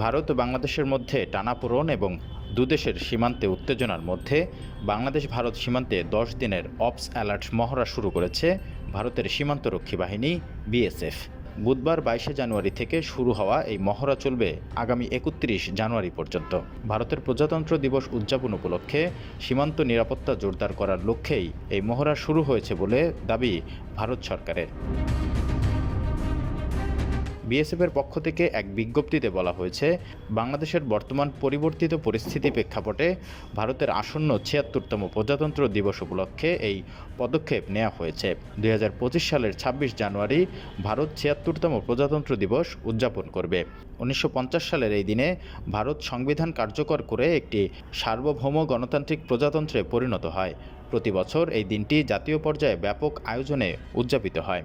ভারত ও বাংলাদেশের মধ্যে টানাপোড়েন এবং দুদেশের সীমান্তে উত্তেজনার মধ্যে বাংলাদেশ ভারত সীমান্তে ১০ দিনের অপস অ্যালার্ট মহড়া শুরু করেছে ভারতের সীমান্তরক্ষী বাহিনী বিএসএফ। বুধবার ২২শে জানুয়ারি থেকে শুরু হওয়া এই মহড়া চলবে আগামী ৩১ জানুয়ারি পর্যন্ত। ভারতের প্রজাতন্ত্র দিবস উদযাপন উপলক্ষে সীমান্ত নিরাপত্তা জোরদার করার লক্ষ্যেই এই মহড়া শুরু হয়েছে বলে দাবি ভারত সরকারের। বিএসএফের পক্ষ থেকে এক বিজ্ঞপ্তিতে বলা হয়েছে, বাংলাদেশের বর্তমান পরিবর্তিত পরিস্থিতি প্রেক্ষাপটে ভারতের আসন্ন ৭৬তম প্রজাতন্ত্র দিবস উপলক্ষে এই পদক্ষেপ নেওয়া হয়েছে। ২০২৫ সালের ২৬ জানুয়ারি ভারত ৭৬তম প্রজাতন্ত্র দিবস উদযাপন করবে। ১৯৫০ সালের এই দিনে ভারত সংবিধান কার্যকর করে একটি সার্বভৌম গণতান্ত্রিক প্রজাতন্ত্রে পরিণত হয়। প্রতি বছর এই দিনটি জাতীয় পর্যায়ে ব্যাপক আয়োজনে উদযাপিত হয়।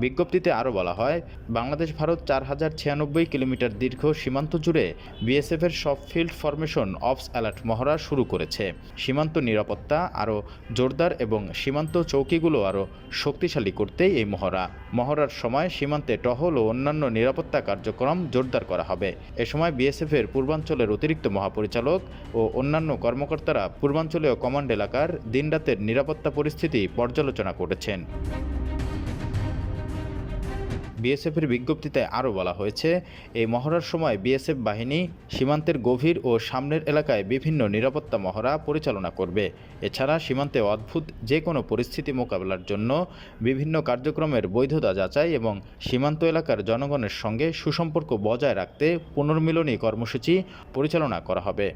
বিজ্ঞপ্তিতে আরও বলা হয়, বাংলাদেশ ভারত ৪,০৯৬ কিলোমিটার দীর্ঘ সীমান্ত জুড়ে বিএসএফের সব ফিল্ড ফরমেশন অপস অ্যালার্ট মহড়া শুরু করেছে। সীমান্ত নিরাপত্তা আরও জোরদার এবং সীমান্ত চৌকিগুলো আরও শক্তিশালী করতেই এই মহড়ার সময় সীমান্তে টহল ও অন্যান্য নিরাপত্তা কার্যক্রম জোরদার করা হবে। এ সময় বিএসএফের পূর্বাঞ্চলের অতিরিক্ত মহাপরিচালক ও অন্যান্য কর্মকর্তারা পূর্বাঞ্চলীয় কমান্ড এলাকার দিনরাতের নিরাপত্তা পরিস্থিতি পর্যালোচনা করেছেন। বিএসএফের বিজ্ঞপ্তিতে আরও বলা হয়েছে, এই মহড়ার সময় বিএসএফ বাহিনী সীমান্তের গভীর ও সামনের এলাকায় বিভিন্ন নিরাপত্তা মহড়া পরিচালনা করবে। এছাড়া সীমান্তে অদ্ভুত যে কোনো পরিস্থিতি মোকাবেলার জন্য বিভিন্ন কার্যক্রমের বৈধতা যাচাই এবং সীমান্ত এলাকার জনগণের সঙ্গে সুসম্পর্ক বজায় রাখতে পুনর্মিলনী কর্মসূচি পরিচালনা করা হবে।